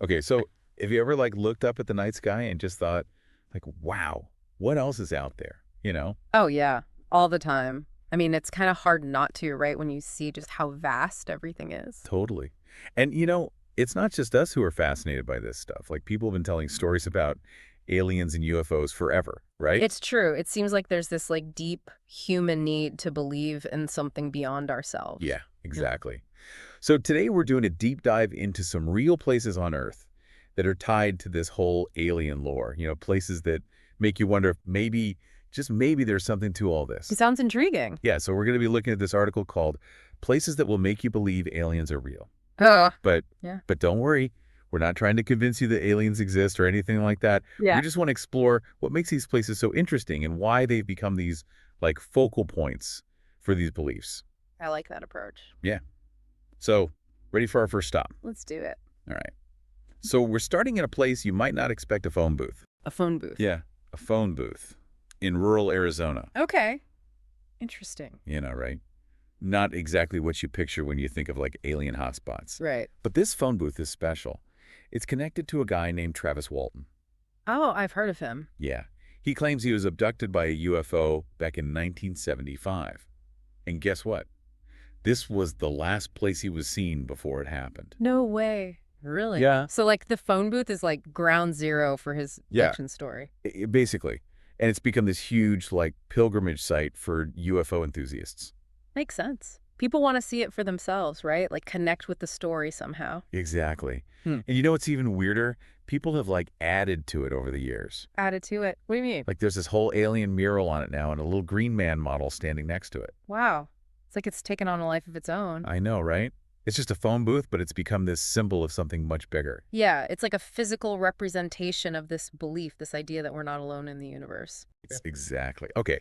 Okay, so have you ever like looked up at the night sky and just thought, like, wow, what else is out there? You know? Oh, yeah, all the time. I mean, it's kind of hard not to, right, when you see just how vast everything is. Totally. And it's not just us who are fascinated by this stuff. Like people have been telling stories about aliens and UFOs forever, right? It's true. It seems like there's this like deep human need to believe in something beyond ourselves. Yeah, exactly. So today we're doing a deep dive into some real places on Earth that are tied to this whole alien lore. Places that make you wonder if maybe, just maybe there's something to all It this. sounds intriguing. Yeah, so we're going to be looking at this article called Places That Will Make You Believe Aliens Are Real. Oh, But yeah. but don't worry, we're not trying to convince you that aliens exist or anything like that. We Yeah. just want to explore what makes these places so interesting and why they've become these like focal points for these beliefs. I like that approach. Yeah. So, ready for our first stop. Let's do it. All right. So, we're starting in a place you might not expect a phone booth. A phone booth. Yeah, a phone booth in rural Arizona. Okay. Interesting. Right? Not exactly what you picture when you think of like alien hotspots. Right. But this phone booth is special. It's connected to a guy named Travis Walton. Oh, I've heard of him. Yeah. He claims he was abducted by a UFO back in 1975. And guess what? This was the last place he was seen before it happened. No way. Really? Yeah. So, like, the phone booth is like ground zero for his Yeah, abduction story. basically. And it's become this huge, like, pilgrimage site for UFO enthusiasts. Makes sense. People want to see it for themselves, right? Like, connect with the story somehow. Exactly. Hmm. And you know what's even weirder? People have, like, added to it over the years. Added to it. What do you mean? Like, there's this whole alien mural on it now and a little green man model standing next to it. Wow. It's like it's taken on a life of its own. I know, right? It's just a phone booth, but it's become this symbol of something much bigger. Yeah, it's like a physical representation of this belief, this idea that we're not alone in the universe. Exactly. Okay,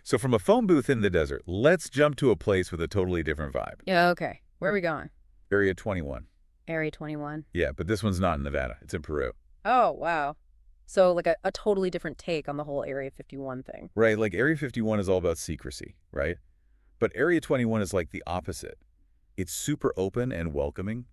so from a phone booth in the desert, let's jump to a place with a totally different vibe. Yeah, okay. Where are we going? Area 21. Area 21. Yeah, but this one's not in Nevada. It's in Peru. Oh, wow. So, like a totally different take on the whole Area 51 thing. Right, like Area 51 is all about secrecy, right? But Area 21 is like the opposite. It's super open and welcoming.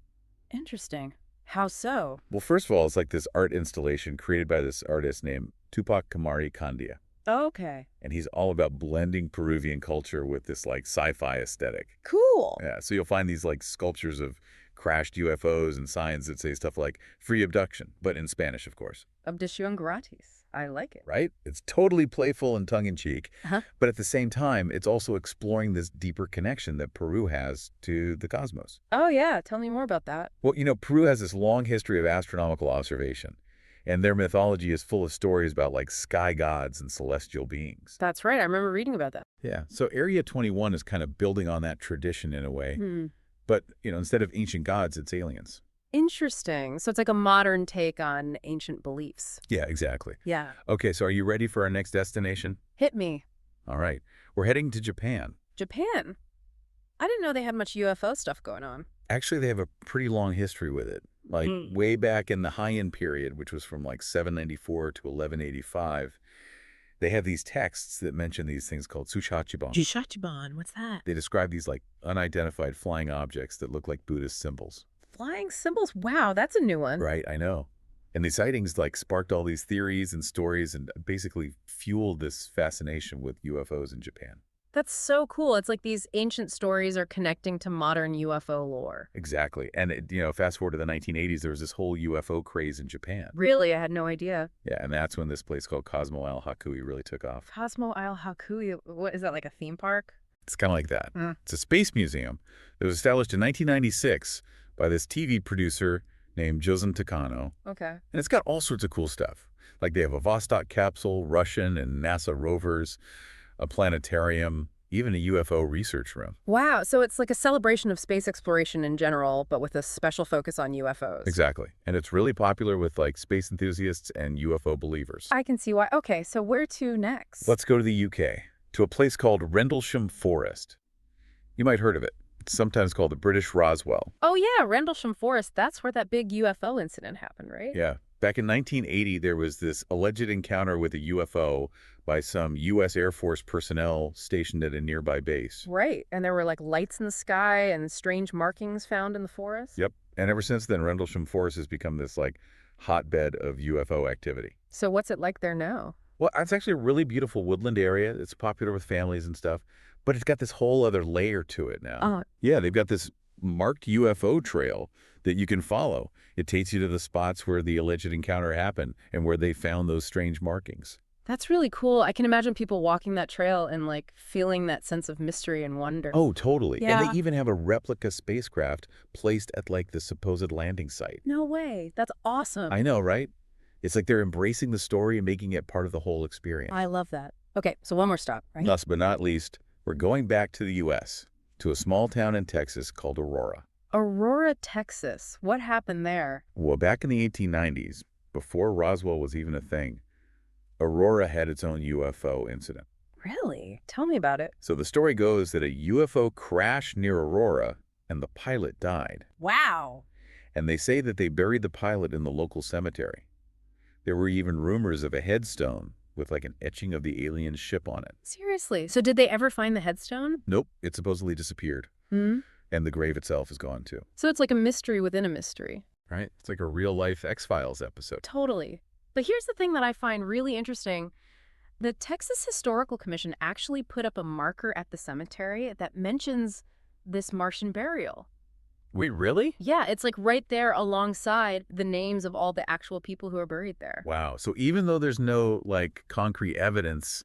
Interesting. How so? Well, first of all, it's like this art installation created by this artist named Tupac Kamari Kandia. Okay. And he's all about blending Peruvian culture with this like sci-fi aesthetic. Cool. Yeah, so you'll find these like sculptures of crashed UFOs and signs that say stuff like free abduction, but in Spanish, of course, Abduction gratis. I like it. right? It's totally playful and tongue-in-cheek, Uh-huh. but at the same time, it's also exploring this deeper connection that Peru has to the cosmos. Oh, yeah. Tell me more about that. Well, Peru has this long history of astronomical observation, and their mythology is full of stories about like sky gods and celestial beings. That's right. I remember reading about that. Yeah, so Area 21 is kind of building on that tradition in a way, Hmm. but, instead of ancient gods, it's aliens. Interesting. So it's like a modern take on ancient beliefs. Yeah, exactly. Yeah. Okay, so are you ready for our next destination? Hit me. All right, we're heading to Japan. Japan. I didn't know they had much UFO stuff going on. Actually, they have a pretty long history with it. Like way back in the Heian period, which was from like 794 to 1185, they have these texts that mention these things called sushachiban. Jushachiban, what's that? They describe these like unidentified flying objects that look like Buddhist symbols. Flying symbols? Wow, that's a new one. Right, I know. And these sightings like sparked all these theories and stories and basically fueled this fascination with UFOs in Japan. That's so cool. It's like these ancient stories are connecting to modern UFO lore. Exactly. And, fast forward to the 1980s, there was this whole UFO craze in Japan. Really? I had no idea. Yeah, and that's when this place called Cosmo Isle Hakui really took off. Cosmo Isle Hakui. What is that, like a theme park? It's kind of like that. Mm. It's a space museum that was established in 1996 by this TV producer named Josen Takano. Okay. And it's got all sorts of cool stuff. Like they have a Vostok capsule, Russian and NASA rovers, a planetarium, even a UFO research room. Wow. So it's like a celebration of space exploration in general, but with a special focus on UFOs. Exactly. And it's really popular with like space enthusiasts and UFO believers. I can see why. Okay, so where to next? Let's go to the UK, to a place called Rendlesham Forest. You might heard of it. It's sometimes called the British Roswell. Oh, yeah, Rendlesham Forest. That's where that big UFO incident happened, right? Yeah. Back in 1980, there was this alleged encounter with a UFO by some U.S. Air Force personnel stationed at a nearby base. Right. And there were like lights in the sky and strange markings found in the forest. Yep. And ever since then, Rendlesham Forest has become this, like, hotbed of UFO activity. So what's it like there now? Well, it's actually a really beautiful woodland area. It's popular with families and stuff, but it's got this whole other layer to it now. Oh, Yeah, they've got this marked UFO trail that you can follow. It takes you to the spots where the alleged encounter happened and where they found those strange markings. that's really cool. I can imagine people walking that trail and like feeling that sense of mystery and wonder. Oh, totally. And Yeah. they even have a replica spacecraft placed at, like, the supposed landing site. No way. That's awesome. I know, right? It's like they're embracing the story and making it part of the whole experience. I love that. Okay, so one more stop, right? Last but not least, we're going back to the U.S., to a small town in Texas called Aurora. Aurora, Texas. What happened there? Well, back in the 1890s, before Roswell was even a thing, Aurora had its own UFO incident. Really? Tell me about it. So the story goes that a UFO crashed near Aurora and the pilot died. Wow. And they say that they buried the pilot in the local cemetery. There were even rumors of a headstone with, like, an etching of the alien ship on it. Seriously? So did they ever find the headstone? Nope, it supposedly disappeared. Hmm? And the grave itself is gone too. So it's like a mystery within a mystery. Right? It's like a real-life X-Files episode. Totally. But here's the thing that I find really interesting. The Texas Historical Commission actually put up a marker at the cemetery that mentions this Martian burial. Wait, really? Yeah, it's like right there alongside the names of all the actual people who are buried there. Wow. So even though there's no, like, concrete evidence,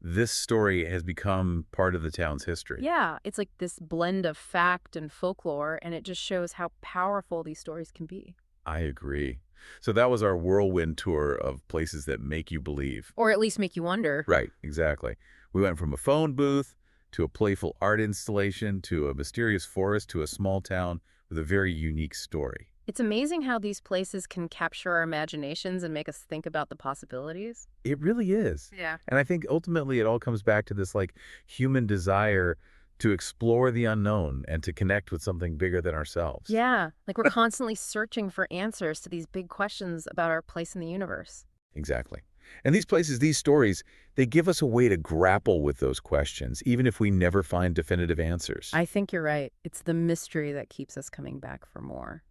this story has become part of the town's history. Yeah, it's like this blend of fact and folklore, and it just shows how powerful these stories can be. I agree. So that was our whirlwind tour of places that make you believe. Or at least make you wonder. Right, exactly. We went from a phone booth to a playful art installation to a mysterious forest to a small town with a very unique story. It's amazing how these places can capture our imaginations and make us think about the possibilities. It really is. Yeah. And I think ultimately it all comes back to this, like, human desire to explore the unknown and to connect with something bigger than ourselves. Yeah, like we're constantly searching for answers to these big questions about our place in the universe. Exactly. And these places, these stories, they give us a way to grapple with those questions, even if we never find definitive answers. I think you're right. It's the mystery that keeps us coming back for more.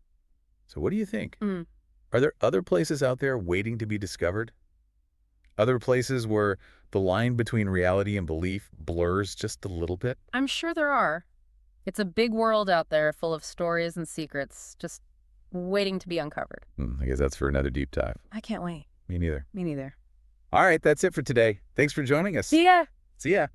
So what do you think? Mm. Are there other places out there waiting to be discovered? Other places where the line between reality and belief blurs just a little bit? I'm sure there are. It's a big world out there full of stories and secrets, just waiting to be uncovered. I guess that's for another deep dive. I can't wait. Me neither. Me neither. All right, that's it for today. Thanks for joining us. See ya! See ya.